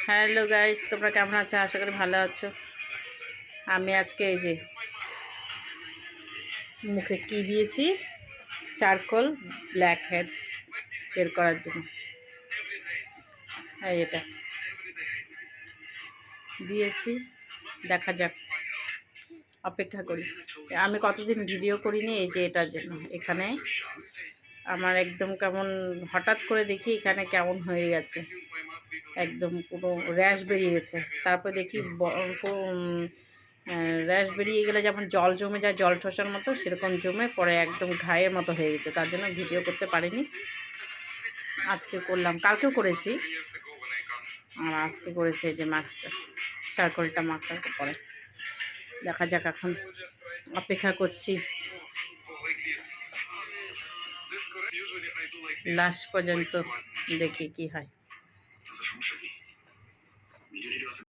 Hello guys, তোমরা কেমন আছো? আশা করি ভালো আছো। আমি আজকে এই যে মুখে কি দিয়েছি, চারকোল ব্ল্যাক হেডস বের করার জন্য। এটা দিয়েছি, দেখা যাক, অপেক্ষা করি। আমি কতদিন ভিডিও করিনি এই যে এটার জন্য। এখানে আমার একদম কেমন হঠাৎ করে দেখি এখানে কেমন হয়ে গেছে, একদম পুরো র্যাশ বেরিয়ে গেছে। তারপর দেখি র্যাশ বেরিয়ে গেলে যেমন জল জমে যায়, জল ঠোসার মতো, সেরকম জমে পরে একদম ঘায়ের মতো হয়ে গেছে। তার জন্য ভিডিও করতে পারিনি। আজকে করলাম, কালকেও করেছি, আর আজকে করেছি এই যে মাস্কটা, চারকোলটা মাখার পরে। দেখা যাক, এখন অপেক্ষা করছি লাস্ট পর্যন্ত, দেখি কি হয়।